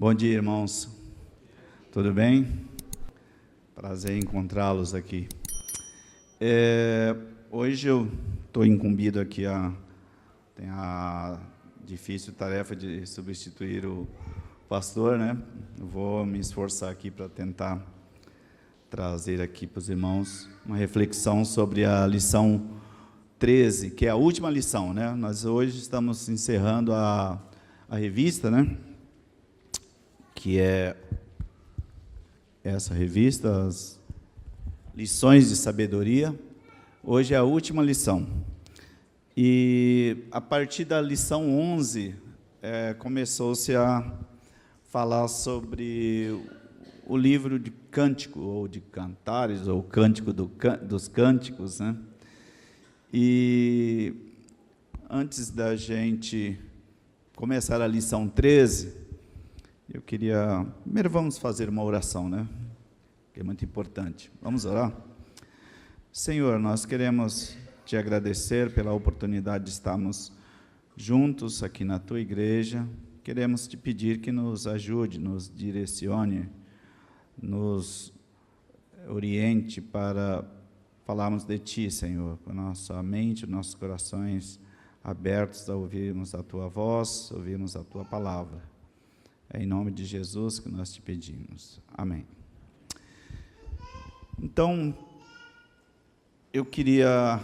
Bom dia, irmãos. Tudo bem? Prazer em encontrá-los aqui. Hoje eu estou incumbido aqui, tem a difícil tarefa de substituir o pastor, né? Eu vou me esforçar aqui para tentar trazer aqui para os irmãos uma reflexão sobre a lição 13, que é a última lição, né? Nós hoje estamos encerrando a revista, né? Que é essa revista, as lições de sabedoria. Hoje é a última lição. E a partir da lição 11, começou-se a falar sobre o livro de Cântico, ou de Cantares, ou Cântico dos Cânticos, né? E antes da gente começar a lição 13, eu queria... Primeiro vamos fazer uma oração, né? Que é muito importante. Vamos orar? Senhor, nós queremos te agradecer pela oportunidade de estarmos juntos aqui na tua igreja. Queremos te pedir que nos ajude, nos direcione, nos oriente para falarmos de ti, Senhor, com a nossa mente, nossos corações abertos a ouvirmos a tua voz, ouvirmos a tua palavra. É em nome de Jesus que nós te pedimos. Amém. Então, eu queria,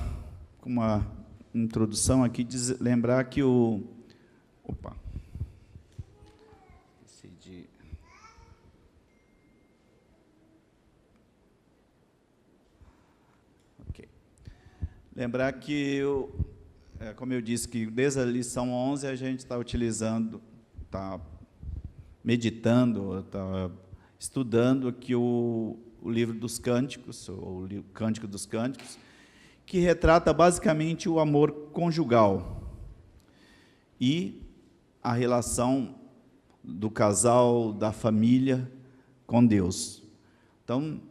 com uma introdução aqui, lembrar que Opa! Decidi... Ok. Lembrar que, como eu disse, que desde a lição 11 a gente está utilizando, meditando, estudando aqui o livro dos Cânticos, ou o Cântico dos Cânticos, que retrata basicamente o amor conjugal e a relação do casal, da família com Deus. Então,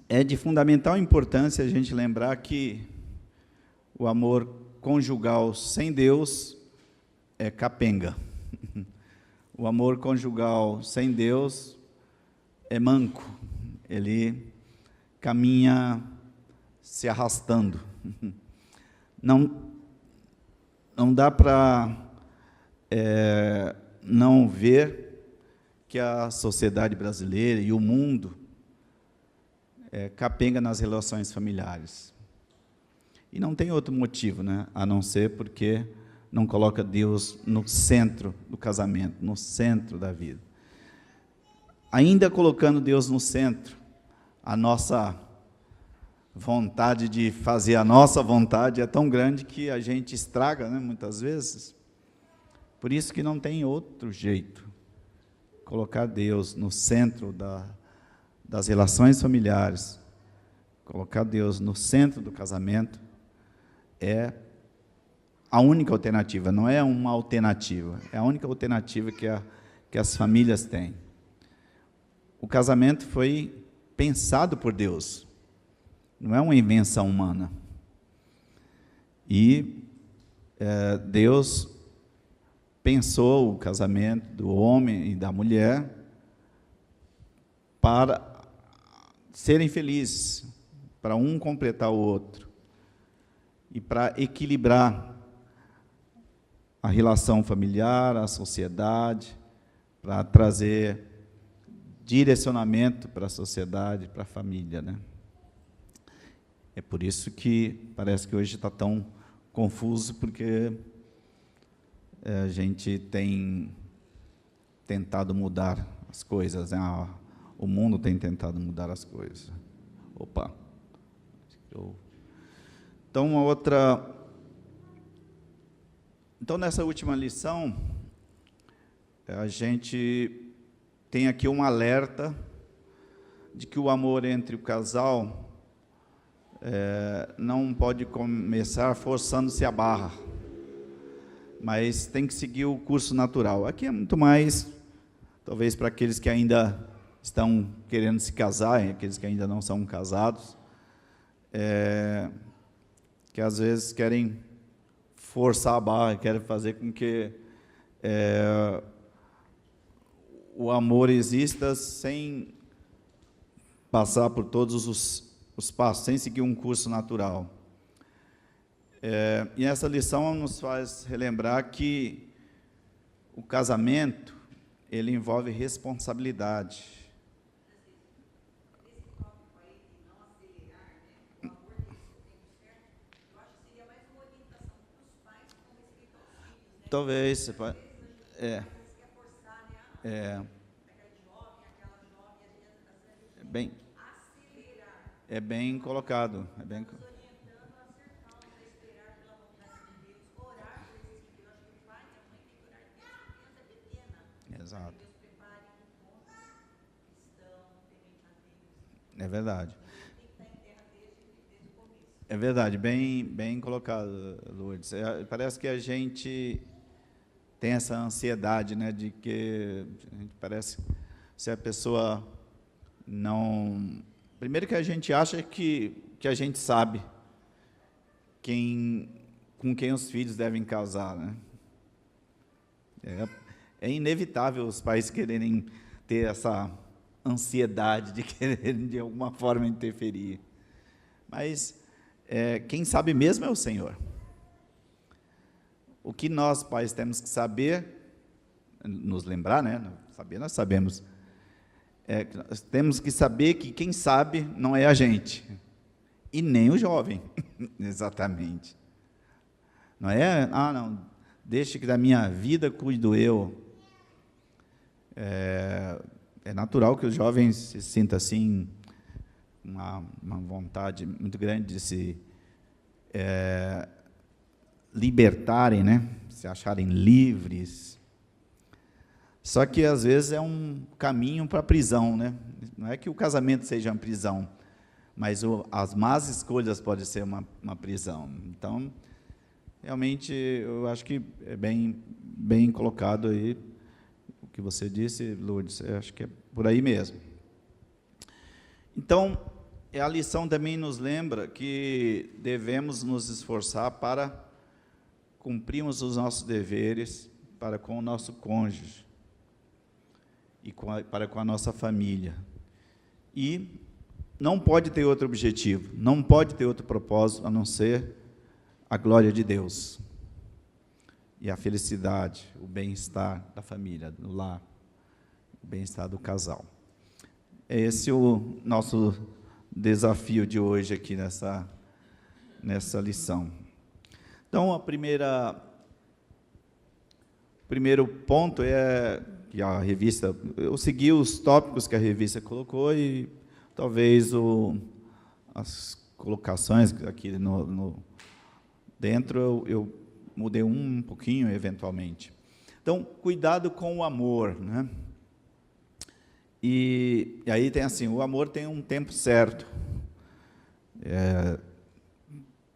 é de fundamental importância a gente lembrar que o amor conjugal sem Deus é capenga. O amor conjugal sem Deus é manco, ele caminha se arrastando. Não dá para não ver que a sociedade brasileira e o mundo capenga nas relações familiares. E não tem outro motivo, né, a não ser porque não coloca Deus no centro do casamento, no centro da vida. Ainda colocando Deus no centro, a nossa vontade de fazer a nossa vontade é tão grande que a gente estraga, né, muitas vezes. Por isso que não tem outro jeito. Colocar Deus no centro das relações familiares, colocar Deus no centro do casamento, é a única alternativa, não é uma alternativa, é a única alternativa que as famílias têm. O casamento foi pensado por Deus, não é uma invenção humana. E Deus pensou o casamento do homem e da mulher para serem felizes, para um completar o outro, e para equilibrar a relação familiar, a sociedade, para trazer direcionamento para a sociedade, para a família, né? É por isso que parece que hoje está tão confuso, porque a gente tem tentado mudar as coisas, né? O mundo tem tentado mudar as coisas. Opa! Então, Então, nessa última lição, a gente tem aqui um alerta de que o amor entre o casal não pode começar forçando-se a barra, mas tem que seguir o curso natural. Aqui é muito mais, talvez, para aqueles que ainda estão querendo se casar, aqueles que ainda não são casados, que às vezes querem forçar a barra, querem fazer com que o amor exista sem passar por todos os passos, sem seguir um curso natural. E essa lição nos faz relembrar que o casamento, ele envolve responsabilidade. Talvez, é bem colocado, exato. É verdade. É verdade, bem colocado, Lourdes. Parece que a gente tem essa ansiedade, né, de que a gente parece se a pessoa não... Primeiro que a gente acha que a gente sabe com quem os filhos devem casar, né? É inevitável os pais quererem ter essa ansiedade de quererem, de alguma forma, interferir. Mas quem sabe mesmo é o Senhor. O que nós, pais, temos que saber, nos lembrar, né? Saber, nós sabemos. Nós temos que saber que quem sabe não é a gente, e nem o jovem, exatamente. Não é, não, deixe que da minha vida cuido eu. É natural que os jovens se sintam assim, uma vontade muito grande de se libertarem, né? Se acharem livres. Só que, às vezes, é um caminho para a prisão, né? Não é que o casamento seja uma prisão, mas as más escolhas podem ser uma prisão. Então, realmente, eu acho que é bem colocado aí o que você disse, Lourdes. Eu acho que é por aí mesmo. Então, a lição também nos lembra que devemos nos esforçar para cumprirmos os nossos deveres para com o nosso cônjuge e para com a nossa família. E não pode ter outro objetivo, não pode ter outro propósito a não ser a glória de Deus e a felicidade, o bem-estar da família, do lar, o bem-estar do casal. É esse o nosso desafio de hoje aqui nessa lição. Então, o primeiro ponto é que a revista, eu segui os tópicos que a revista colocou e talvez as colocações aqui dentro eu mudei um pouquinho, eventualmente. Então, cuidado com o amor, né? E aí tem assim, o amor tem um tempo certo.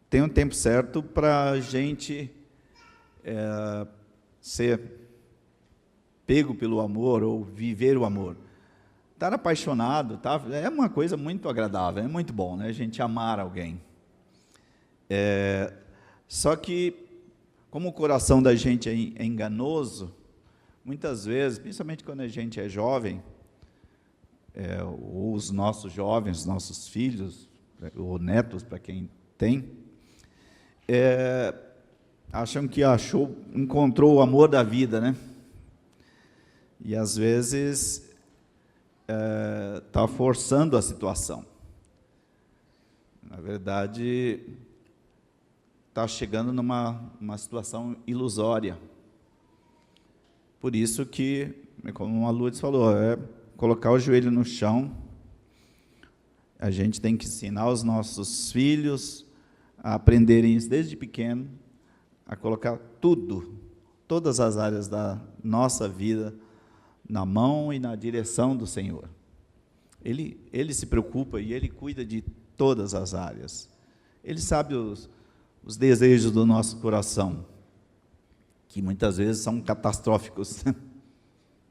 Tem um tempo certo para a gente ser pego pelo amor ou viver o amor. Estar apaixonado, é uma coisa muito agradável, é muito bom, né? A gente amar alguém. Só que, como o coração da gente é enganoso, muitas vezes, principalmente quando a gente é jovem, ou os nossos jovens, nossos filhos, ou netos, para quem tem, acham que encontrou o amor da vida, né? E, às vezes, está forçando a situação. Na verdade, está chegando numa situação ilusória. Por isso que, como a Lourdes falou, colocar o joelho no chão. A gente tem que ensinar os nossos filhos a aprenderem isso desde pequeno, a colocar todas as áreas da nossa vida na mão e na direção do Senhor. Ele se preocupa e Ele cuida de todas as áreas. Ele sabe os desejos do nosso coração, que muitas vezes são catastróficos,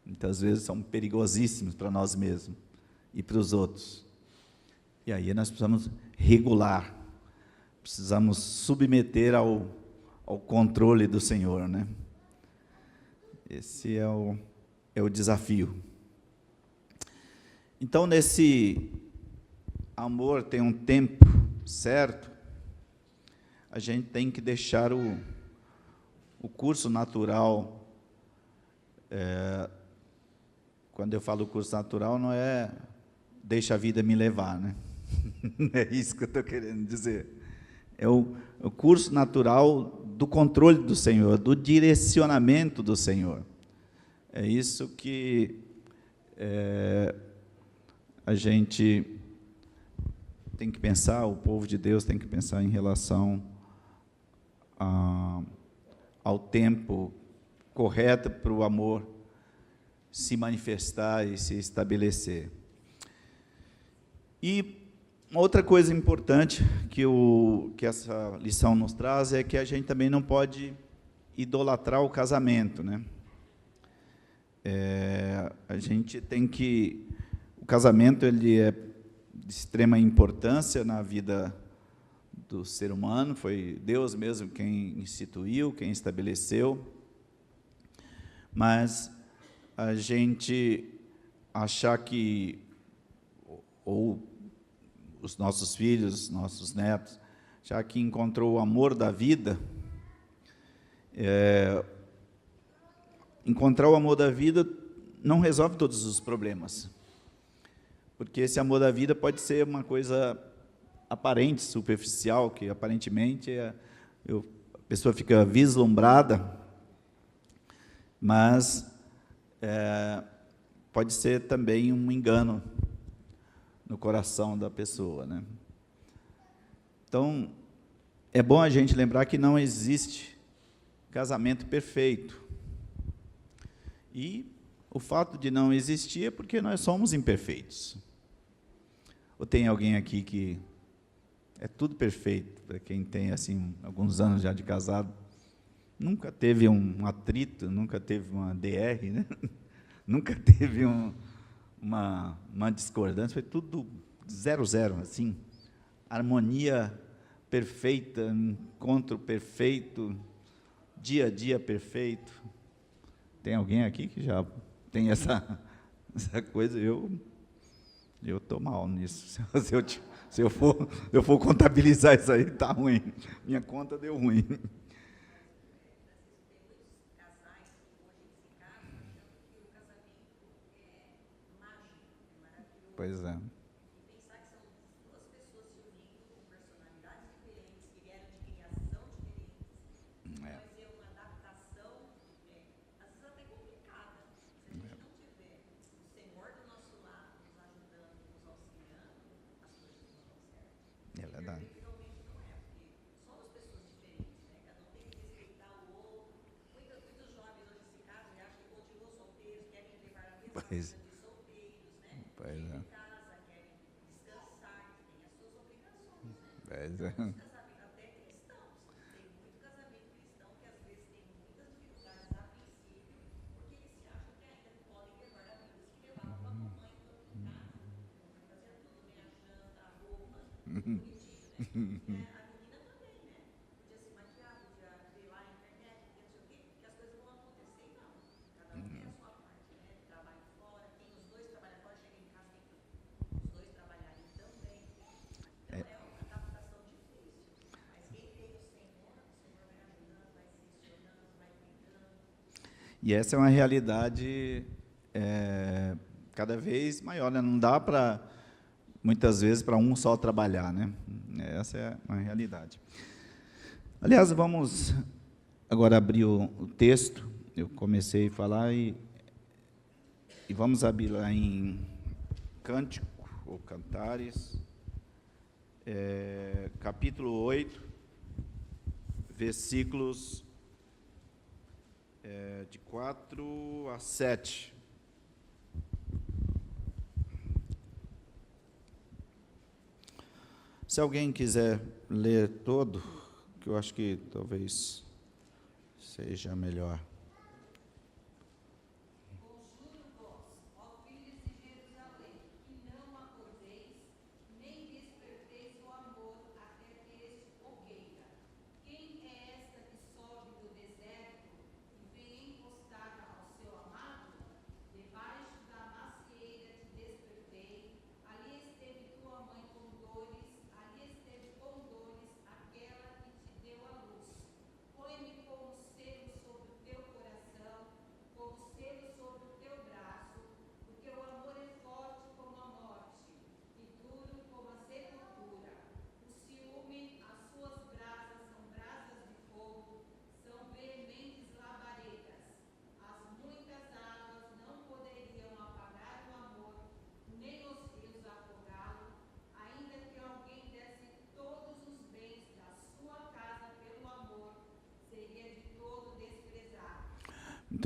muitas vezes são perigosíssimos para nós mesmos e para os outros. E aí nós precisamos regular, precisamos submeter ao controle do Senhor, né? Esse é o desafio. Então, nesse amor tem um tempo certo, a gente tem que deixar o curso natural. Quando eu falo curso natural, não é deixa a vida me levar, né? Não é isso que eu estou querendo dizer. É o curso natural do controle do Senhor, do direcionamento do Senhor. É isso que a gente tem que pensar, o povo de Deus tem que pensar em relação ao tempo correto para o amor se manifestar e se estabelecer. E uma outra coisa importante que essa lição nos traz é que a gente também não pode idolatrar o casamento, né? A gente tem que... O casamento ele é de extrema importância na vida do ser humano, foi Deus mesmo quem instituiu, quem estabeleceu, mas a gente achar que, ou os nossos filhos, nossos netos, já que encontrou o amor da vida, encontrar o amor da vida não resolve todos os problemas, porque esse amor da vida pode ser uma coisa aparente, superficial, que aparentemente a pessoa fica vislumbrada, mas pode ser também um engano no coração da pessoa, né? Então, é bom a gente lembrar que não existe casamento perfeito. E o fato de não existir é porque nós somos imperfeitos. Ou tem alguém aqui que é tudo perfeito, para quem tem assim alguns anos já de casado, nunca teve um atrito, nunca teve uma DR, né? Nunca teve uma discordância, foi tudo 0-0, assim, harmonia perfeita, encontro perfeito, dia a dia perfeito. Tem alguém aqui que já tem essa coisa? Eu estou mal nisso. Se eu for contabilizar isso aí, está ruim. Minha conta deu ruim. Pois é. É verdade. Pois é. Pois é. E essa é uma realidade cada vez maior, né? Não dá para, muitas vezes, para um só trabalhar, né? Essa é uma realidade. Aliás, vamos agora abrir o texto. Eu comecei a falar e vamos abrir lá em Cântico, ou Cantares, capítulo 8, versículos de 4 a 7. Se alguém quiser ler todo, que eu acho que talvez seja melhor.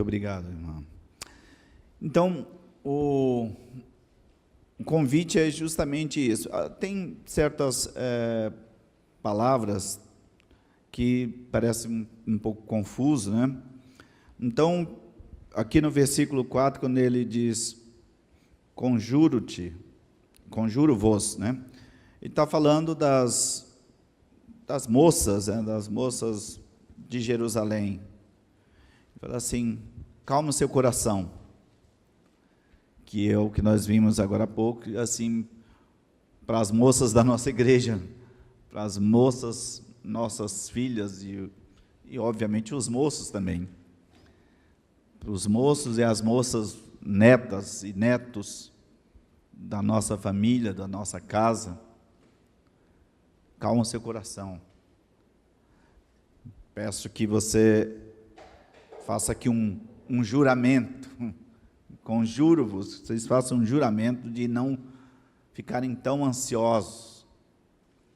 Muito obrigado, irmã. Então, o convite é justamente isso. Tem certas palavras que parecem um pouco confuso, né? Então, aqui no versículo 4, quando ele diz, conjuro-te, conjuro-vos, né? Ele está falando das moças, né? Das moças de Jerusalém. Ele fala assim, calma o seu coração, que é o que nós vimos agora há pouco, assim, para as moças da nossa igreja, para as moças, nossas filhas e obviamente os moços também, para os moços e as moças netas e netos da nossa família, da nossa casa. Calma o seu coração. Peço que você faça aqui um juramento, conjuro-vos, vocês façam um juramento de não ficarem tão ansiosos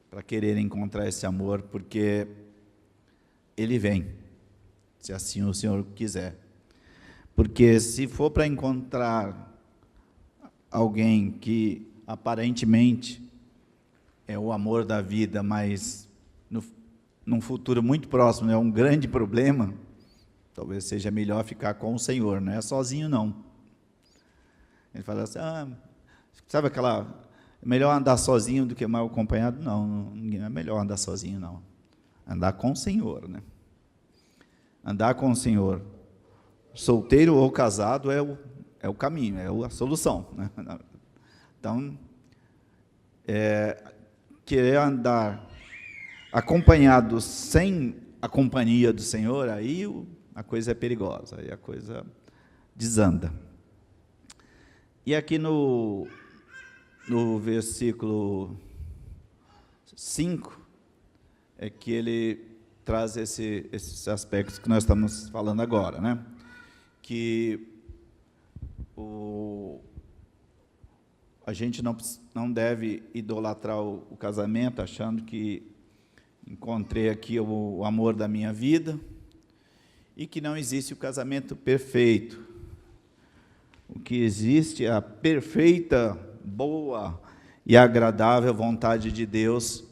para quererem encontrar esse amor, porque ele vem, se assim o Senhor quiser. Porque se for para encontrar alguém que aparentemente é o amor da vida, mas num futuro muito próximo é um grande problema, talvez seja melhor ficar com o Senhor, não é sozinho não. Ele fala assim, sabe aquela, é melhor andar sozinho do que mal acompanhado? Não é melhor andar sozinho não, andar com o Senhor, né? Andar com o Senhor, solteiro ou casado é o caminho, é a solução, né? Então, querer andar acompanhado sem a companhia do Senhor, aí a coisa é perigosa, aí a coisa desanda. E aqui no versículo 5, é que ele traz esses aspectos que nós estamos falando agora, né? Que a gente não deve idolatrar o casamento, achando que encontrei aqui o amor da minha vida, e que não existe o casamento perfeito. O que existe é a perfeita, boa e agradável vontade de Deus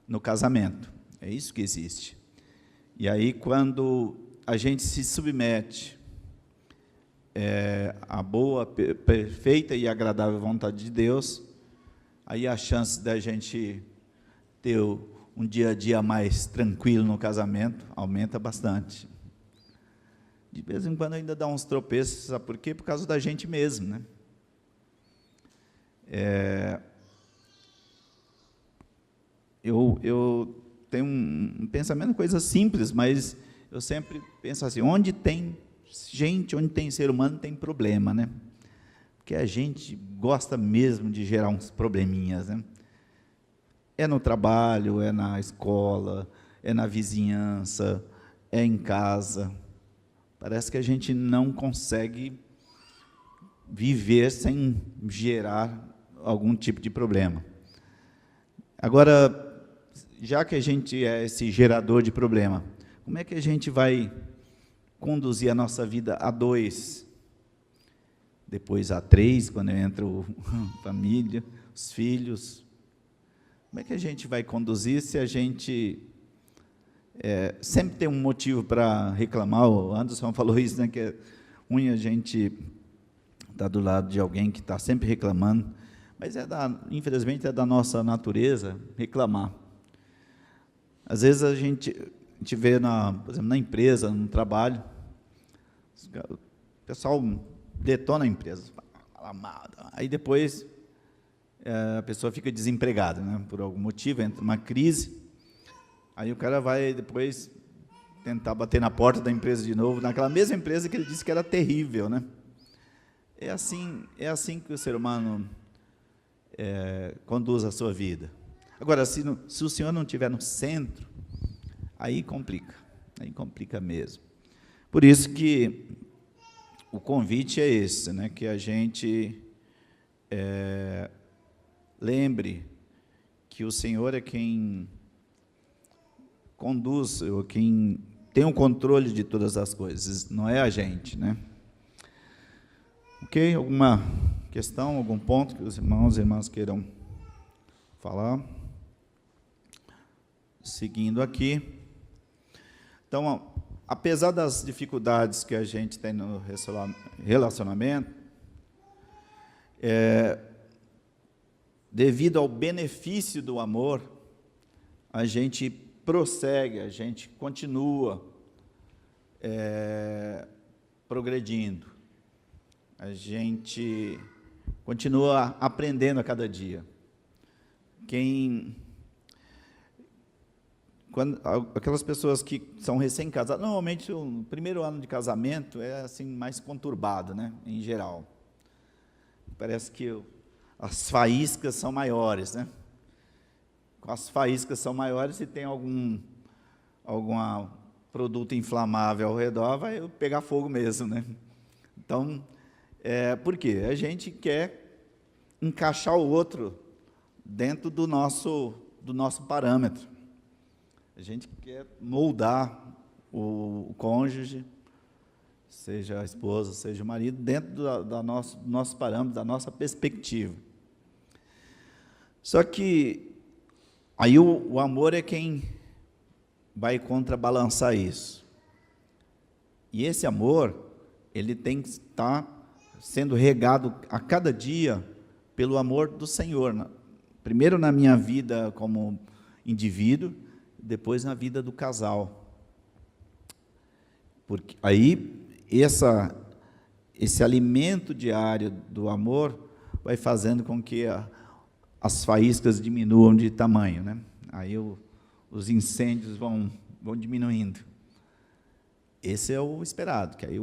no casamento. É isso que existe. E aí, quando a gente se submete à boa, perfeita e agradável vontade de Deus, aí a chance da gente ter um dia a dia mais tranquilo no casamento aumenta bastante. De vez em quando ainda dá uns tropeços, sabe por quê? Por causa da gente mesmo, né? Eu tenho um pensamento, coisa simples, mas eu sempre penso assim, onde tem gente, onde tem ser humano, tem problema, né? Porque a gente gosta mesmo de gerar uns probleminhas, né? É no trabalho, é na escola, é na vizinhança, é em casa. Parece que a gente não consegue viver sem gerar algum tipo de problema. Agora, já que a gente é esse gerador de problema, como é que a gente vai conduzir a nossa vida a 2, depois a 3, quando entra a família, os filhos? Como é que a gente vai conduzir se a gente sempre tem um motivo para reclamar? O Anderson falou isso, né, que é ruim a gente estar do lado de alguém que está sempre reclamando, mas infelizmente é da nossa natureza reclamar. Às vezes a gente vê, por exemplo, na empresa, no trabalho, o pessoal detona a empresa, aí depois a pessoa fica desempregada, né, por algum motivo, entra uma crise, aí o cara vai depois tentar bater na porta da empresa de novo, naquela mesma empresa que ele disse que era terrível, né? É assim que o ser humano conduz a sua vida. Agora, se o Senhor não estiver no centro, aí complica mesmo. Por isso que o convite é esse, né, que a gente lembre que o Senhor é quem conduz, ou quem tem o controle de todas as coisas, não é a gente, né? Ok? Alguma questão, algum ponto que os irmãos e irmãs queiram falar? Seguindo aqui. Então, apesar das dificuldades que a gente tem no relacionamento, devido ao benefício do amor, a gente prossegue, a gente continua progredindo, a gente continua aprendendo a cada dia. Aquelas pessoas que são recém-casadas, normalmente o primeiro ano de casamento é assim mais conturbado, né, em geral. Parece que as faíscas são maiores, né? As faíscas são maiores, se tem algum produto inflamável ao redor, vai pegar fogo mesmo, né? Então, por quê? A gente quer encaixar o outro dentro do nosso parâmetro. A gente quer moldar o cônjuge, seja a esposa, seja o marido, dentro do nosso parâmetro, da nossa perspectiva. Só que aí o amor é quem vai contrabalançar isso. E esse amor, ele tem que estar sendo regado a cada dia pelo amor do Senhor. Primeiro na minha vida como indivíduo, depois na vida do casal. Porque aí esse alimento diário do amor vai fazendo com que as faíscas diminuam de tamanho, né? Aí os incêndios vão diminuindo. Esse é o esperado, que aí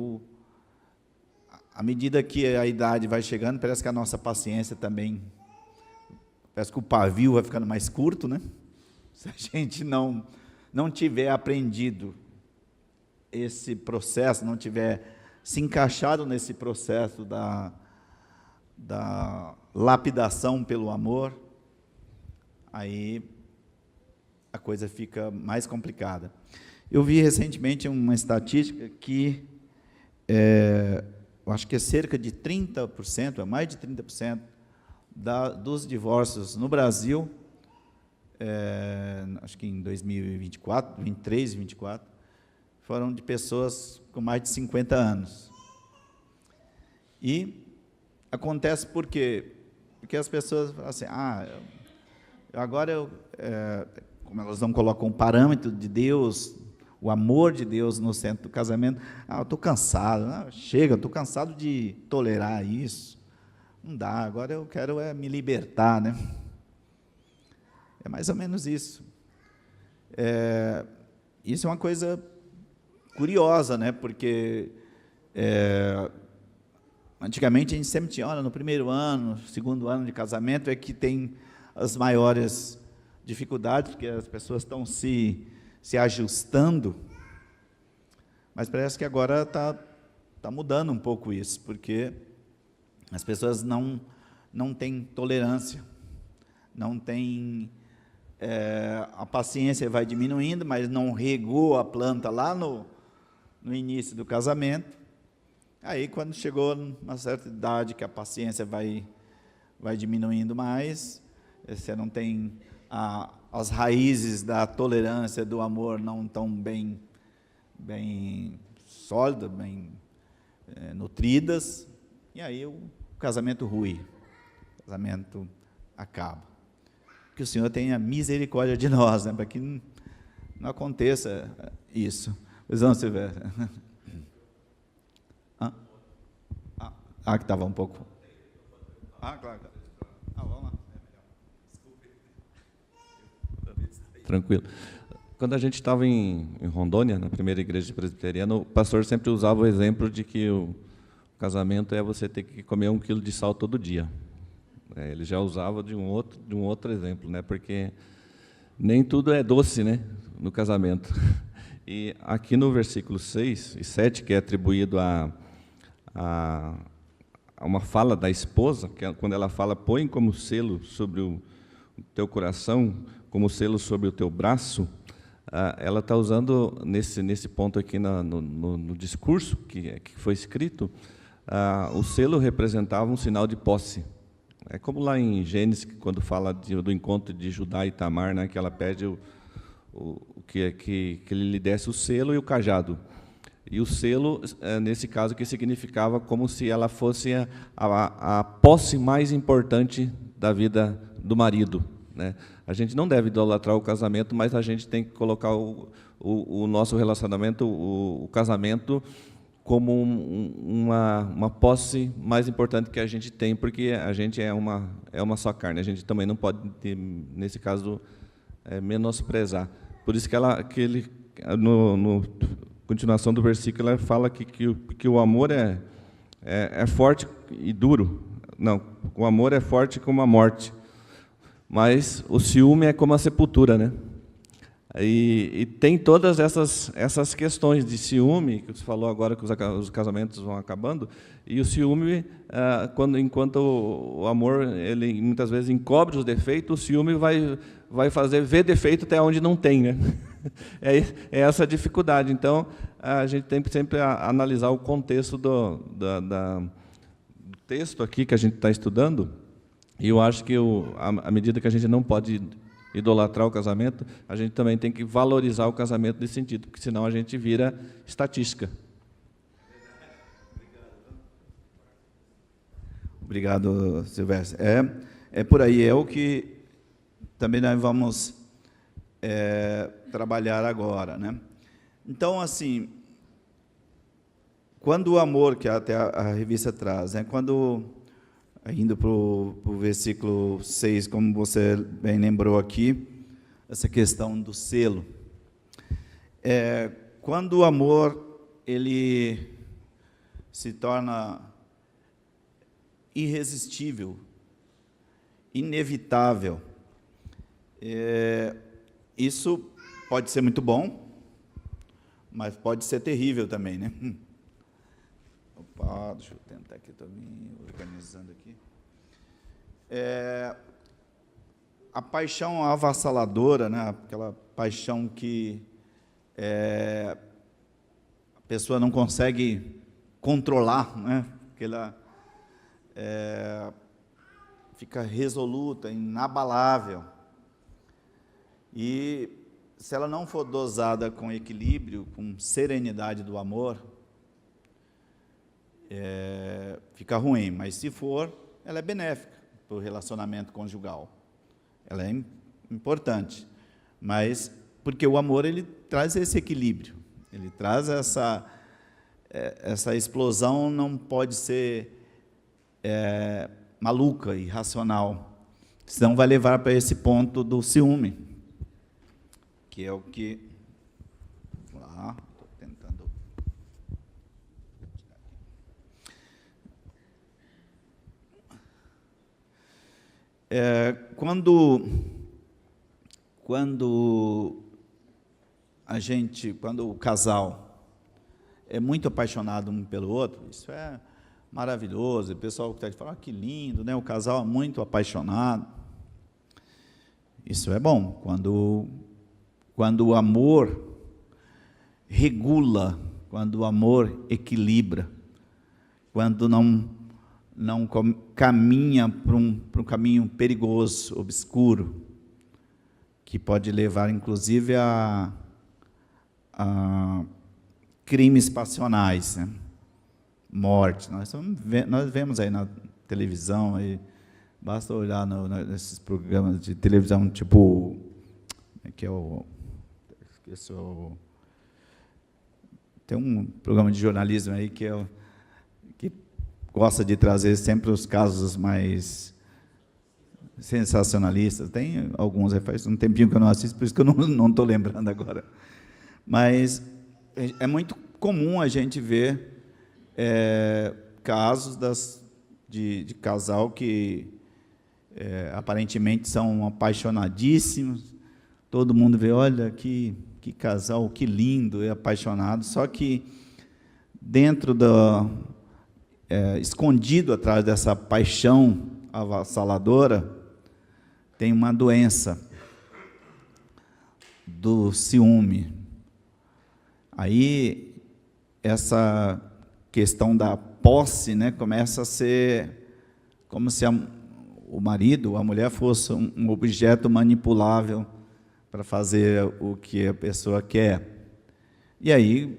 à medida que a idade vai chegando, parece que a nossa paciência também, parece que o pavio vai ficando mais curto, né? Se a gente não tiver aprendido esse processo, não tiver se encaixado nesse processo da lapidação pelo amor, aí a coisa fica mais complicada. Eu vi recentemente uma estatística que eu acho que é cerca de 30%, mais de 30% dos divórcios no Brasil, acho que em 2024, 23 e 24, foram de pessoas com mais de 50 anos. E acontece por quê? Porque as pessoas falam assim, como elas não colocam o parâmetro de Deus, o amor de Deus no centro do casamento, eu estou cansado, chega, estou cansado de tolerar isso, não dá, agora eu quero me libertar, né? É mais ou menos isso. Isso é uma coisa curiosa, né? Porque antigamente a gente sempre tinha, olha, no primeiro ano, segundo ano de casamento é que tem as maiores dificuldades, porque as pessoas estão se ajustando, mas parece que agora está mudando um pouco isso, porque as pessoas não têm tolerância, não têm, a paciência vai diminuindo, mas não regou a planta lá no início do casamento. Aí, quando chegou uma certa idade que a paciência vai diminuindo mais, você não tem as raízes da tolerância, do amor não tão bem sólidas, bem nutridas, e aí o casamento rui, o casamento acaba. Que o Senhor tenha misericórdia de nós, né, para que não aconteça isso. Pois não, Silvério? Que estava um pouco... claro. Vamos lá. Tranquilo. Quando a gente estava em Rondônia, na primeira igreja presbiteriana, o pastor sempre usava o exemplo de que o casamento é você ter que comer 1 quilo de sal todo dia. Ele já usava de um outro exemplo, né? Porque nem tudo é doce, né, no casamento. E aqui no versículo 6 e 7, que é atribuído a uma fala da esposa, que é quando ela fala, põe como selo sobre o teu coração, como selo sobre o teu braço, ela está usando, nesse ponto aqui no discurso que foi escrito, o selo representava um sinal de posse. É como lá em Gênesis, quando fala do encontro de Judá e Tamar, né, que ela pede que ele lhe desse o selo e o cajado. E o selo, nesse caso, que significava como se ela fosse a posse mais importante da vida do marido, né? A gente não deve idolatrar o casamento, mas a gente tem que colocar o nosso relacionamento, o casamento, como uma posse mais importante que a gente tem, porque a gente é uma só carne. A gente também não pode, nesse caso, menosprezar. Por isso que ele, no continuação do versículo, ela fala que o amor é forte e duro. Não, o amor é forte como a morte, mas o ciúme é como a sepultura, né? E tem todas essas questões de ciúme, que você falou agora que os casamentos vão acabando, e o ciúme, enquanto o amor ele muitas vezes encobre os defeitos, o ciúme vai fazer ver defeito até onde não tem, né? É essa a dificuldade. Então, a gente tem que sempre analisar o contexto do texto aqui que a gente está estudando, e eu acho que, à medida que a gente não pode idolatrar o casamento, a gente também tem que valorizar o casamento nesse sentido, porque senão a gente vira estatística. Obrigado, Silvestre. É por aí, é o que também nós vamos trabalhar agora, né? Então, assim, quando o amor, que até a revista traz, né? Quando, indo para o versículo 6, como você bem lembrou aqui, essa questão do selo. Quando o amor ele se torna irresistível, inevitável, isso pode ser muito bom, mas pode ser terrível também, né? Opa, deixa eu tentar aqui, estou me organizando aqui. A paixão avassaladora, né? Aquela paixão que a pessoa não consegue controlar, né? Que ela fica resoluta, inabalável. E se ela não for dosada com equilíbrio, com serenidade do amor, fica ruim, mas se for, ela é benéfica para o relacionamento conjugal. Ela é importante, mas porque o amor ele traz esse equilíbrio, ele traz essa explosão, não pode ser maluca, irracional, senão vai levar para esse ponto do ciúme, que é o que lá estou tentando quando o casal é muito apaixonado um pelo outro, isso é maravilhoso, o pessoal está falando, que lindo, né? O casal é muito apaixonado, isso é bom, quando o amor regula, quando o amor equilibra, quando não caminha para um caminho perigoso, obscuro, que pode levar, inclusive, a crimes passionais, né? Morte. Nós vemos aí na televisão, aí, basta olhar nesses programas de televisão, tipo, que é tem um programa de jornalismo aí que gosta de trazer sempre os casos mais sensacionalistas. Tem alguns, faz um tempinho que eu não assisto, por isso que eu não estou lembrando agora. Mas é muito comum a gente ver casos de casal que aparentemente são apaixonadíssimos, todo mundo vê, olha, que casal, que lindo, é apaixonado, só que dentro escondido atrás dessa paixão avassaladora, tem uma doença. do ciúme. Aí, essa questão da posse, né, começa a ser como se o marido, a mulher, fosse um objeto manipulável para fazer o que a pessoa quer. E aí,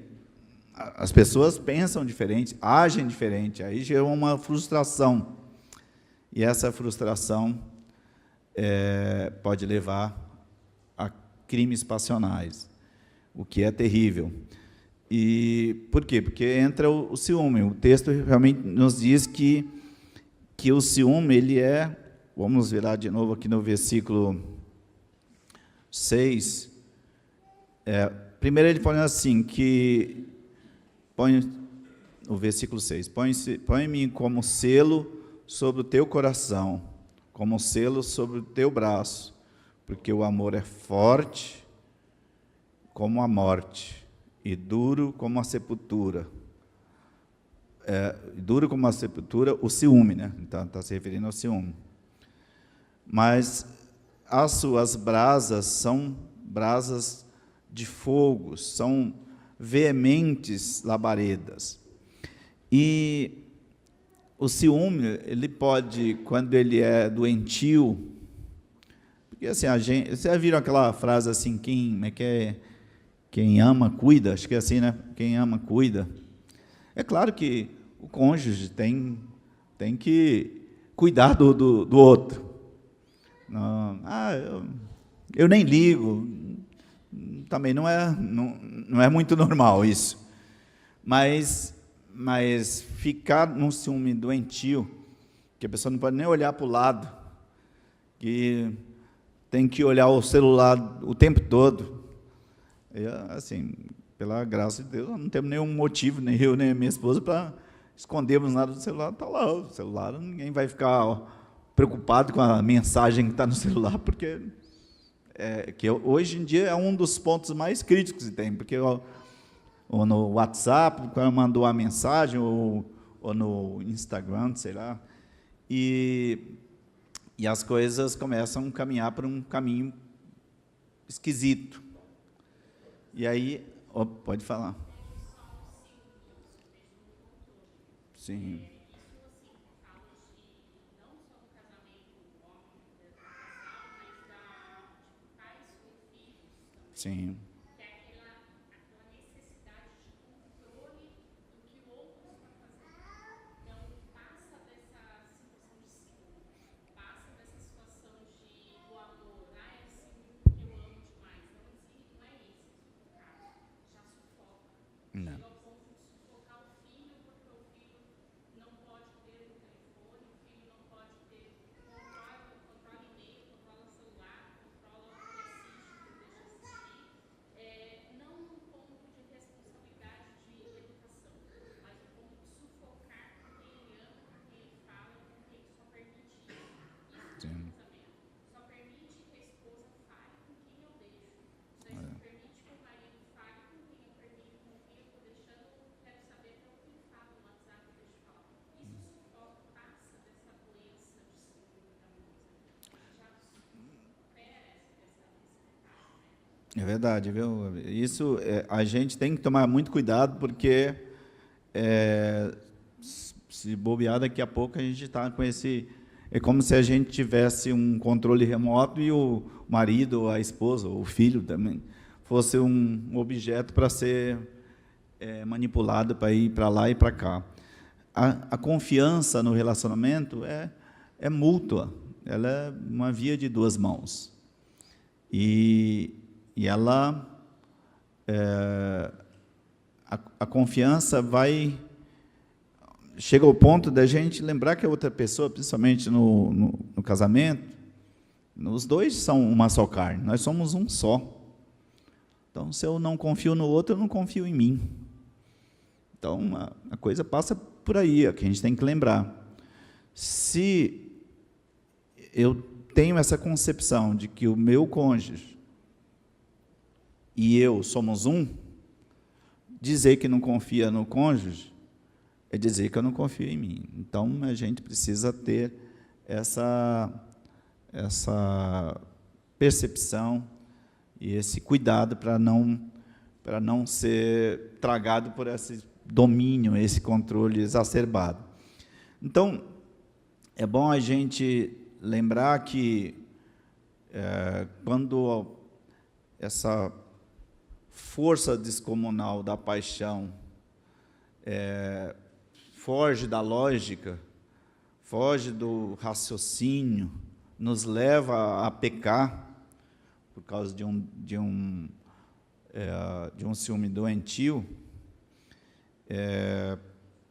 as pessoas pensam diferente, agem diferente, aí gera uma frustração. E essa frustração pode levar a crimes passionais, o que é terrível. E por quê? Porque entra o ciúme. O texto realmente nos diz que o ciúme, ele é, vamos virar de novo aqui no versículo 6, primeiro ele põe assim, que põe, no versículo 6, põe-me como selo sobre o teu coração, como selo sobre o teu braço, porque o amor é forte como a morte, e duro como a sepultura. Duro como a sepultura, o ciúme, né? Então, está se referindo ao ciúme. Mas as suas brasas são brasas de fogo, são veementes labaredas. E o ciúme, ele pode, quando ele é doentio, porque assim, vocês já viram aquela frase assim, quem ama, cuida, acho que é assim, né? Quem ama, cuida. É claro que o cônjuge tem que cuidar do outro. Não, eu nem ligo, também não é muito normal isso. Mas ficar num ciúme doentio, que a pessoa não pode nem olhar para o lado, que tem que olhar o celular o tempo todo. Assim, pela graça de Deus, não temos nenhum motivo, nem eu, nem a minha esposa, para escondermos nada do celular. Está lá, o celular, ninguém vai ficar preocupado com a mensagem que está no celular, porque que hoje em dia é um dos pontos mais críticos que tem, porque ou no WhatsApp, quando mandou a mensagem, ou no Instagram, sei lá, e as coisas começam a caminhar por um caminho esquisito. E aí, pode falar. Sim. Sim. Não. Sim. É verdade, viu? Isso, a gente tem que tomar muito cuidado, porque se bobear, daqui a pouco a gente está com esse... É como se a gente tivesse um controle remoto e o marido, ou a esposa, ou o filho também, fosse um objeto para ser manipulado, para ir para lá e para cá. A confiança no relacionamento é mútua, ela é uma via de duas mãos. E ela, a confiança chega ao ponto da gente lembrar que a outra pessoa, principalmente no casamento, os dois são uma só carne, nós somos um só. Então, se eu não confio no outro, eu não confio em mim. Então, a coisa passa por aí, que a gente tem que lembrar. Se eu tenho essa concepção de que o meu cônjuge e eu somos um, dizer que não confia no cônjuge é dizer que eu não confio em mim. Então, a gente precisa ter essa percepção E esse cuidado para não ser tragado por esse domínio, esse controle exacerbado. Então, é bom a gente lembrar que quando essa força descomunal da paixão foge da lógica, foge do raciocínio, nos leva a pecar por causa de um ciúme doentio,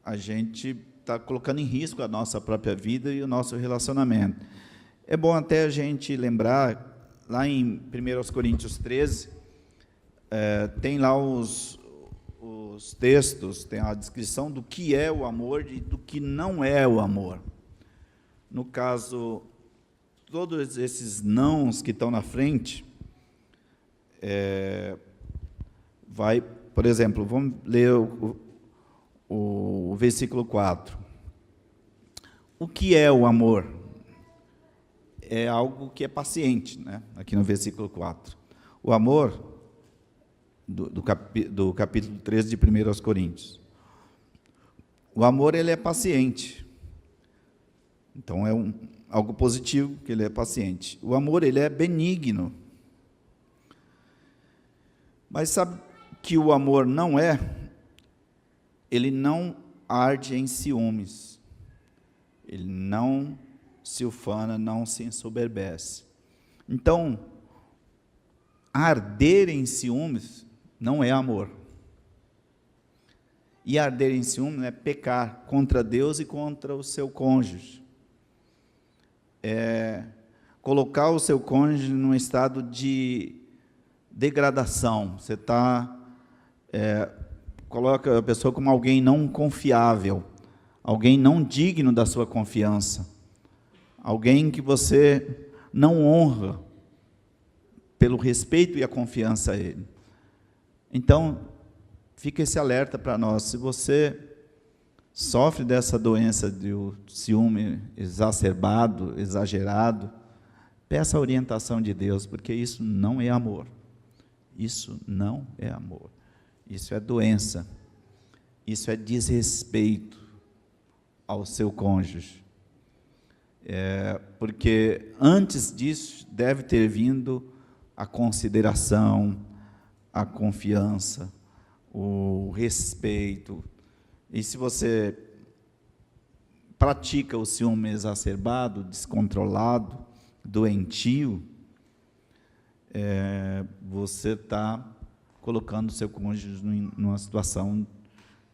a gente está colocando em risco a nossa própria vida e o nosso relacionamento. É bom até a gente lembrar, lá em 1 Coríntios 13, tem lá os textos, tem a descrição do que é o amor e do que não é o amor. No caso, todos esses nãos que estão na frente, por exemplo, vamos ler o versículo 4. O que é o amor? É algo que é paciente, né? Aqui no versículo 4. O amor, do capítulo 13 de 1 Coríntios. O amor, ele é paciente. Então, é algo positivo, que ele é paciente. O amor, ele é benigno. Mas sabe que o amor não é? Ele não arde em ciúmes. Ele não se ufana, não se ensoberbece. Então, arder em ciúmes não é amor. E arder em ciúmes é pecar contra Deus e contra o seu cônjuge. É colocar o seu cônjuge num estado de degradação. Você coloca a pessoa como alguém não confiável, alguém não digno da sua confiança, alguém que você não honra pelo respeito e a confiança a ele. Então, fica esse alerta para nós. Se você sofre dessa doença do ciúme exacerbado, exagerado, peça a orientação de Deus, porque isso não é amor. Isso não é amor. Isso é doença. Isso é desrespeito ao seu cônjuge. Porque antes disso deve ter vindo a consideração, a confiança, o respeito. E se você pratica o ciúme exacerbado, descontrolado, doentio, você está colocando o seu cônjuge numa situação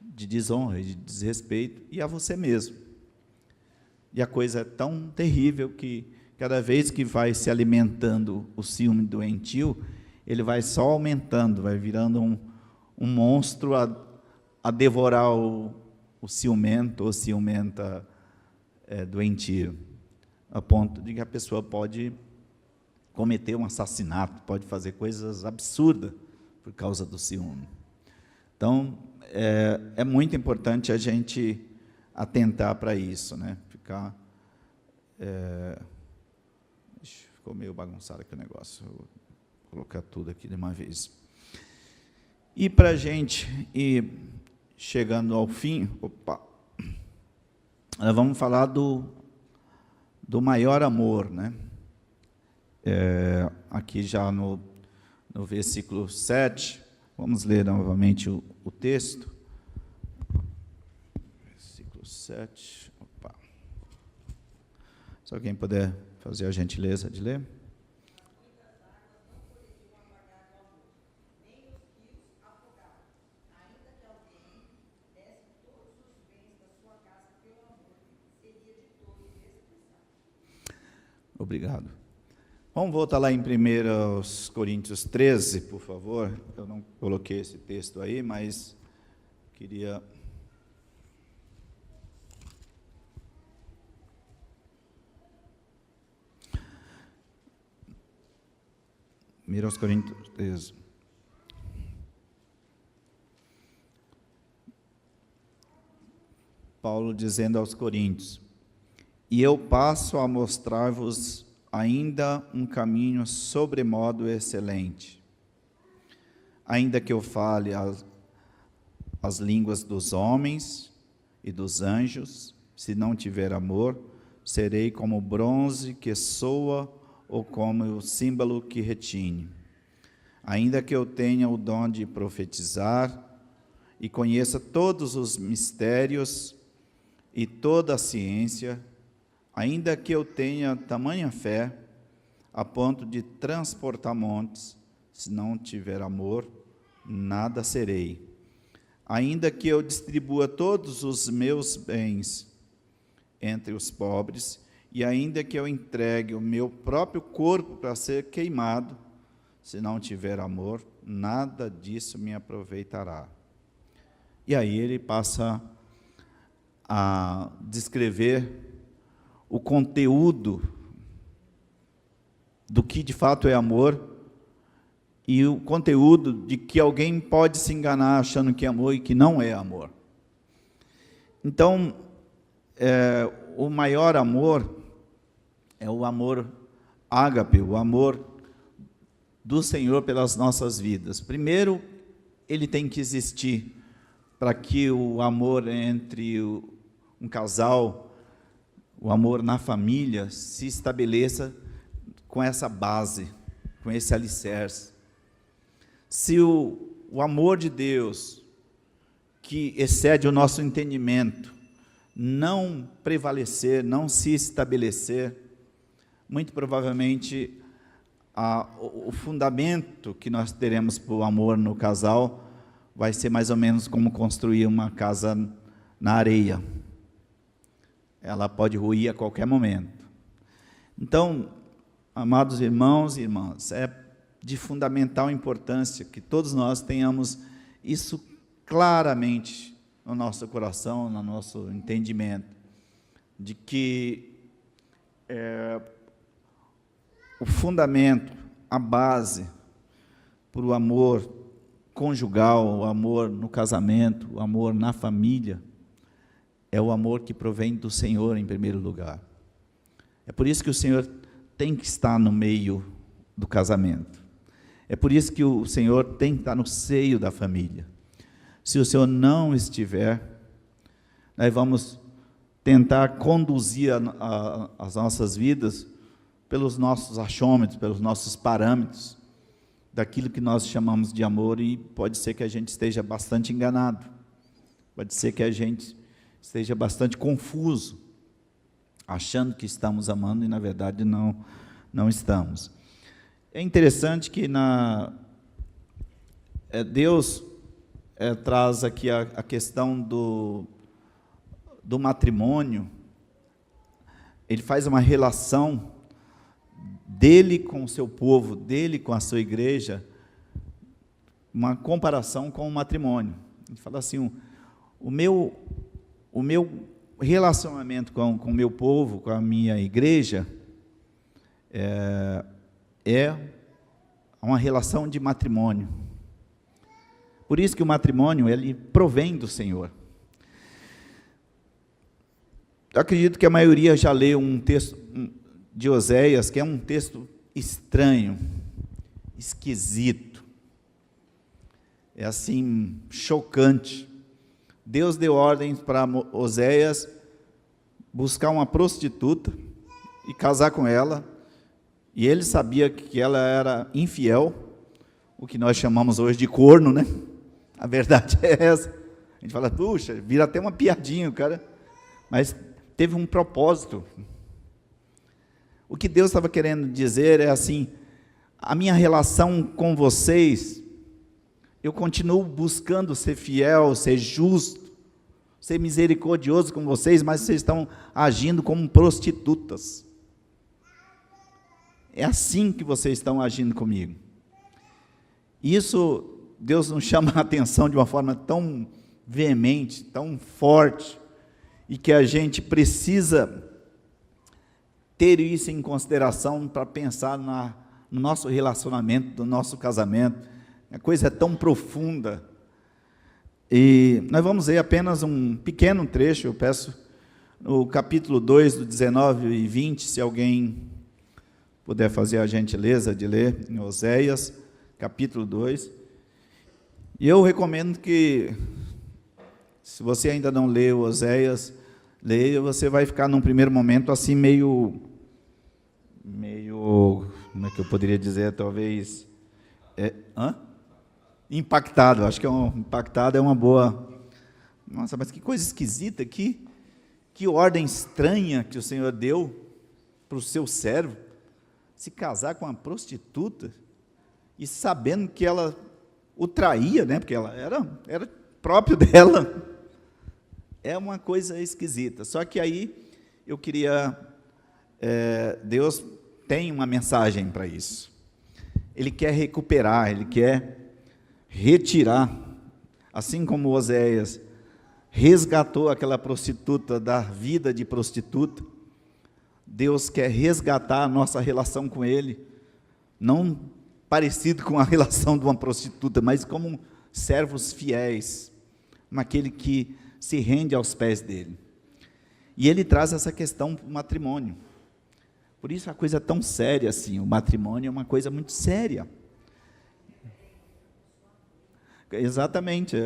de desonra, de desrespeito, e a você mesmo. E a coisa é tão terrível que, cada vez que vai se alimentando o ciúme doentio, ele vai só aumentando, vai virando um monstro a devorar o ciumento ou ciumenta doentio, a ponto de que a pessoa pode cometer um assassinato, pode fazer coisas absurdas por causa do ciúme. Então, é muito importante a gente atentar para isso, né? Ficou meio bagunçado aqui o negócio, vou colocar tudo aqui de uma vez. E para a gente ir chegando ao fim, nós vamos falar do maior amor, né? Aqui já no versículo 7, vamos ler novamente o texto. Versículo 7. Se alguém puder fazer a gentileza de ler. Obrigado. Vamos voltar lá em 1 Coríntios 13, por favor. Eu não coloquei esse texto aí, mas queria... Aos Coríntios 13. Paulo dizendo aos Coríntios: e eu passo a mostrar-vos ainda um caminho sobremodo excelente. ainda que eu fale as línguas dos homens e dos anjos, se não tiver amor, serei como o bronze que soa ou como o símbolo que retine. Ainda que eu tenha o dom de profetizar e conheça todos os mistérios e toda a ciência, ainda que eu tenha tamanha fé a ponto de transportar montes, se não tiver amor, nada serei. Ainda que eu distribua todos os meus bens entre os pobres, e ainda que eu entregue o meu próprio corpo para ser queimado, se não tiver amor, nada disso me aproveitará. E aí ele passa a descrever o conteúdo do que de fato é amor, e o conteúdo de que alguém pode se enganar achando que é amor e que não é amor. Então, o maior amor é o amor ágape, o amor do Senhor pelas nossas vidas. Primeiro, ele tem que existir para que o amor entre um casal, o amor na família, se estabeleça com essa base, com esse alicerce. Se o amor de Deus, que excede o nosso entendimento, não prevalecer, não se estabelecer, muito provavelmente o fundamento que nós teremos para o amor no casal vai ser mais ou menos como construir uma casa na areia. Ela pode ruir a qualquer momento. Então, amados irmãos e irmãs, é de fundamental importância que todos nós tenhamos isso claramente no nosso coração, no nosso entendimento, de que o fundamento, a base para o amor conjugal, o amor no casamento, o amor na família, é o amor que provém do Senhor em primeiro lugar. É por isso que o Senhor tem que estar no meio do casamento. É por isso que o Senhor tem que estar no seio da família. Se o Senhor não estiver, nós vamos tentar conduzir as nossas vidas pelos nossos achômetros, pelos nossos parâmetros, daquilo que nós chamamos de amor, e pode ser que a gente esteja bastante enganado, pode ser que a gente esteja bastante confuso, achando que estamos amando e, na verdade, não estamos. É interessante que Deus traz aqui a questão do matrimônio. Ele faz uma relação dele com o seu povo, dele com a sua igreja, uma comparação com o matrimônio. Ele fala assim, o meu relacionamento com o meu povo, com a minha igreja, é uma relação de matrimônio. Por isso que o matrimônio, ele provém do Senhor. Eu acredito que a maioria já leu um texto de Oséias, que é um texto estranho, esquisito, é assim, chocante. Deus deu ordens para Oséias buscar uma prostituta e casar com ela, e ele sabia que ela era infiel, o que nós chamamos hoje de corno, né? A verdade é essa. A gente fala, puxa, vira até uma piadinha, o cara, mas teve um propósito. O que Deus estava querendo dizer é assim, a minha relação com vocês, eu continuo buscando ser fiel, ser justo, ser misericordioso com vocês, mas vocês estão agindo como prostitutas. É assim que vocês estão agindo comigo. Isso, Deus nos chama a atenção de uma forma tão veemente, tão forte, e que a gente precisa ter isso em consideração para pensar no nosso relacionamento, no nosso casamento. A coisa é tão profunda. E nós vamos ver apenas um pequeno trecho, eu peço, no capítulo 2, do 19 e 20, se alguém puder fazer a gentileza de ler, em Oséias, capítulo 2. E eu recomendo que, se você ainda não leu Oséias, leia. Você vai ficar num primeiro momento assim meio, como é que eu poderia dizer, talvez, impactado. Acho que impactado é uma boa. Nossa, mas que coisa esquisita aqui, que ordem estranha que o Senhor deu para o seu servo se casar com uma prostituta, e sabendo que ela o traía, né, porque ela era próprio dela. É uma coisa esquisita. Só que aí eu queria, Deus tem uma mensagem para isso. Ele quer recuperar, Ele quer retirar, assim como Oséias resgatou aquela prostituta da vida de prostituta. Deus quer resgatar a nossa relação com Ele, não parecido com a relação de uma prostituta, mas como servos fiéis, aquele que se rende aos pés dele. E ele traz essa questão para o matrimônio. Por isso a coisa é tão séria assim, o matrimônio é uma coisa muito séria. Exatamente,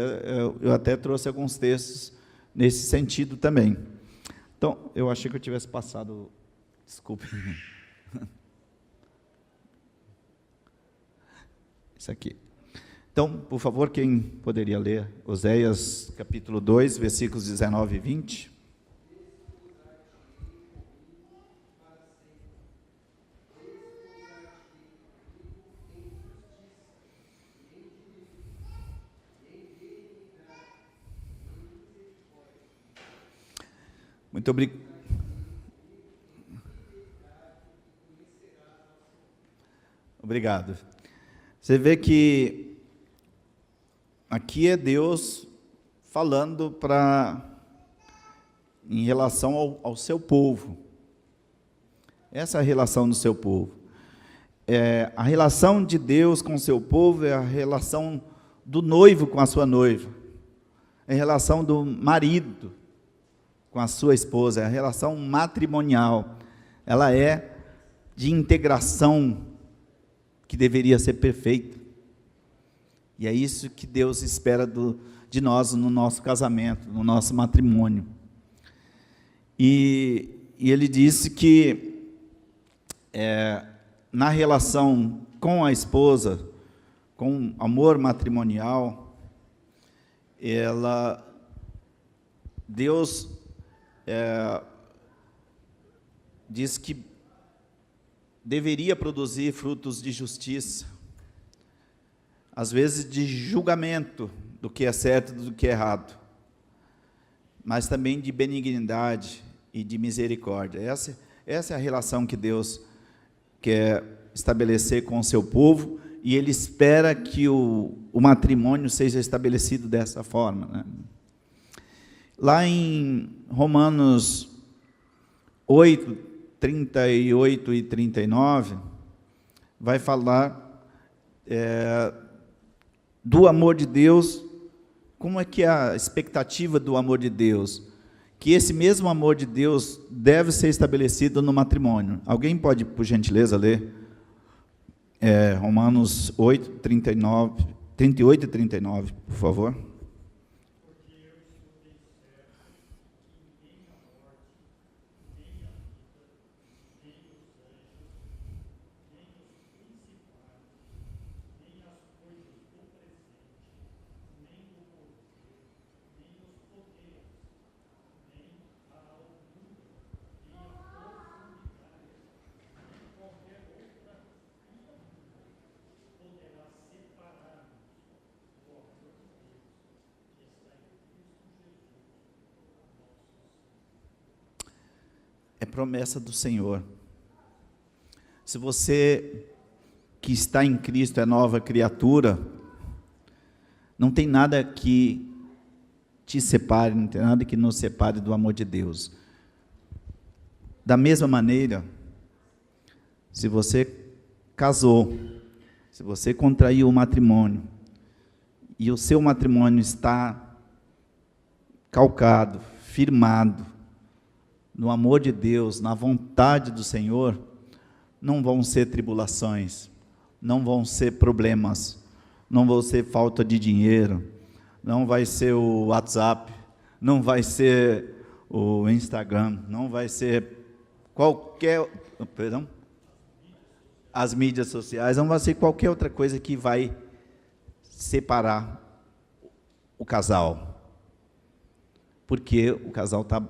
eu até trouxe alguns textos nesse sentido também. Então, eu achei que eu tivesse passado, desculpe. Isso aqui. Então, por favor, quem poderia ler Oséias capítulo 2, versículos 19 e 20? Muito obrigado. Obrigado. Você vê que aqui é Deus falando em relação ao seu povo. Essa é a relação do seu povo. A relação de Deus com o seu povo é a relação do noivo com a sua noiva. É a relação do marido com a sua esposa. É a relação matrimonial. Ela é de integração que deveria ser perfeita. E é isso que Deus espera de nós no nosso casamento, no nosso matrimônio. E ele disse que na relação com a esposa, com amor matrimonial, Deus diz que deveria produzir frutos de justiça, às vezes de julgamento do que é certo e do que é errado, mas também de benignidade e de misericórdia. Essa é a relação que Deus quer estabelecer com o seu povo, e Ele espera que o matrimônio seja estabelecido dessa forma, né? Lá em Romanos 8, 38 e 39, vai falar do amor de Deus. Como é que é a expectativa do amor de Deus? Que esse mesmo amor de Deus deve ser estabelecido no matrimônio. Alguém pode, por gentileza, ler Romanos 8, 38 e 39, por favor? É promessa do Senhor. Se você que está em Cristo é nova criatura, não tem nada que te separe, não tem nada que nos separe do amor de Deus. Da mesma maneira, se você casou, se você contraiu o matrimônio, e o seu matrimônio está calcado, firmado, no amor de Deus, na vontade do Senhor, não vão ser tribulações, não vão ser problemas, não vai ser falta de dinheiro, não vai ser o WhatsApp, não vai ser o Instagram, não vai ser qualquer, perdão, as mídias sociais, não vai ser qualquer outra coisa que vai separar o casal, porque o casal está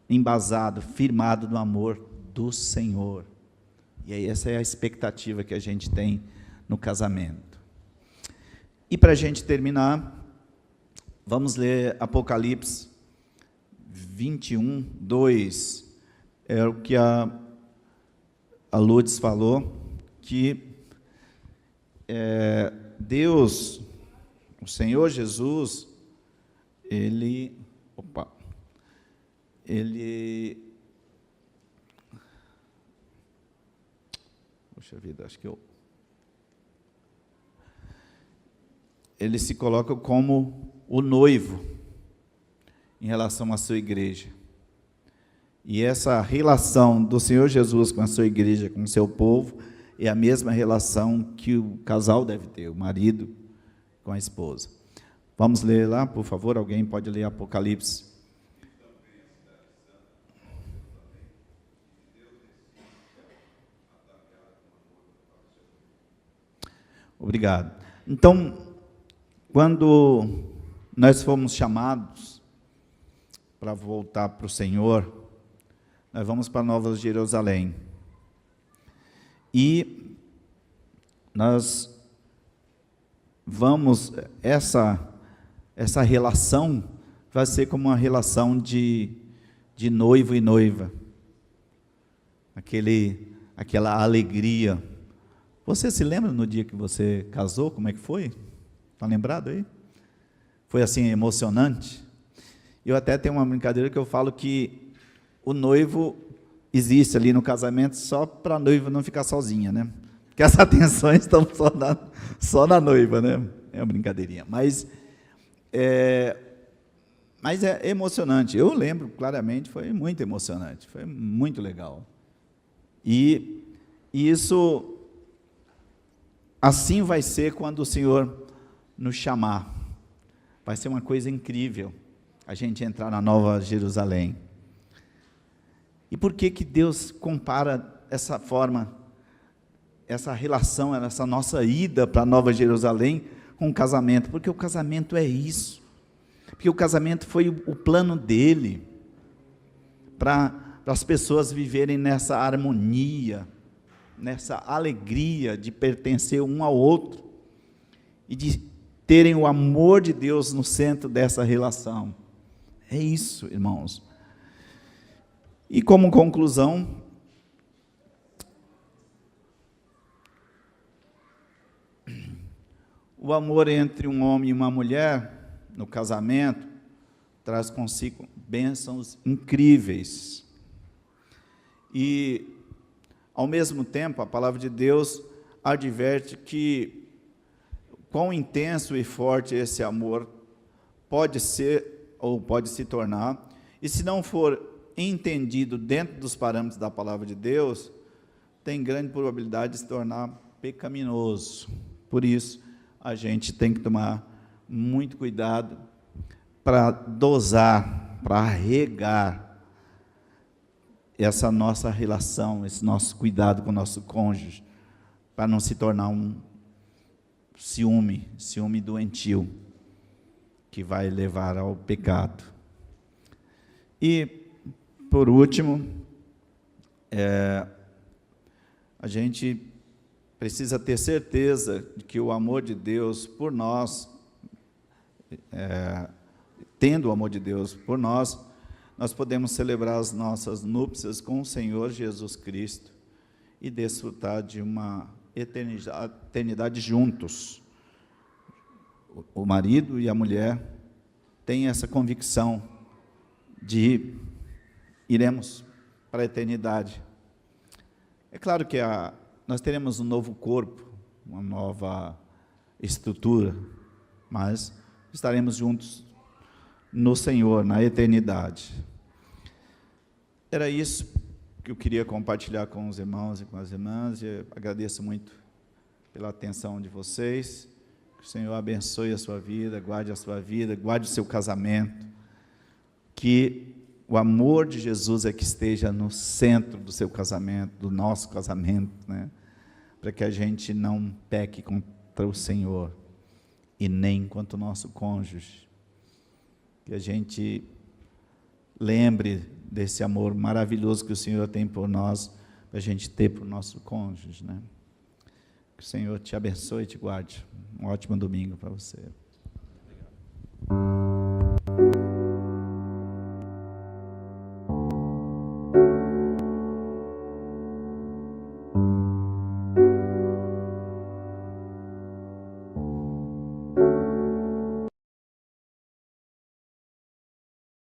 embasado, firmado no amor do Senhor. E aí essa é a expectativa que a gente tem no casamento. E para a gente terminar, vamos ler Apocalipse 21, 2. É o que a Lourdes falou, que Deus, o Senhor Jesus, Ele, puxa vida, acho que ele se coloca como o noivo em relação à sua igreja. E essa relação do Senhor Jesus com a sua igreja, com o seu povo, é a mesma relação que o casal deve ter, o marido com a esposa. Vamos ler lá, por favor, alguém pode ler Apocalipse. Obrigado. Então, quando nós fomos chamados para voltar para o Senhor, nós vamos para Nova Jerusalém. E nós vamos, essa relação vai ser como uma relação de noivo e noiva. Aquela alegria. Você se lembra no dia que você casou, como é que foi? Está lembrado aí? Foi assim, emocionante? Eu até tenho uma brincadeira que eu falo que o noivo existe ali no casamento só para a noiva não ficar sozinha, né? Porque as atenções estão só na noiva, né? É uma brincadeirinha. Mas é emocionante. Eu lembro claramente, foi muito emocionante, foi muito legal. E isso, assim vai ser quando o Senhor nos chamar. Vai ser uma coisa incrível a gente entrar na Nova Jerusalém. E por que Deus compara essa forma, essa relação, essa nossa ida para a Nova Jerusalém com o casamento? Porque o casamento é isso. Porque o casamento foi o plano dele para as pessoas viverem nessa harmonia, nessa alegria de pertencer um ao outro e de terem o amor de Deus no centro dessa relação. É isso, irmãos. E como conclusão, o amor entre um homem e uma mulher no casamento traz consigo bênçãos incríveis. E, ao mesmo tempo, a palavra de Deus adverte que quão intenso e forte esse amor pode ser ou pode se tornar, e se não for entendido dentro dos parâmetros da palavra de Deus, tem grande probabilidade de se tornar pecaminoso. Por isso, a gente tem que tomar muito cuidado para dosar, para regar essa nossa relação, esse nosso cuidado com o nosso cônjuge, para não se tornar um ciúme doentio, que vai levar ao pecado. E, por último, a gente precisa ter certeza de que o amor de Deus por nós, tendo o amor de Deus por nós podemos celebrar as nossas núpcias com o Senhor Jesus Cristo e desfrutar de uma eternidade juntos. O marido e a mulher têm essa convicção de iremos para a eternidade. É claro que nós teremos um novo corpo, uma nova estrutura, mas estaremos juntos no Senhor, na eternidade. Era isso que eu queria compartilhar com os irmãos e com as irmãs, e eu agradeço muito pela atenção de vocês, Que o Senhor abençoe a sua vida, guarde a sua vida, guarde o seu casamento. Que o amor de Jesus é que esteja no centro do seu casamento, do nosso casamento, né? Para que a gente não peque contra o Senhor e nem contra o nosso cônjuge. Que a gente lembre desse amor maravilhoso que o Senhor tem por nós, para a gente ter para o nosso cônjuge, né? Que o Senhor te abençoe e te guarde. Um ótimo domingo para você.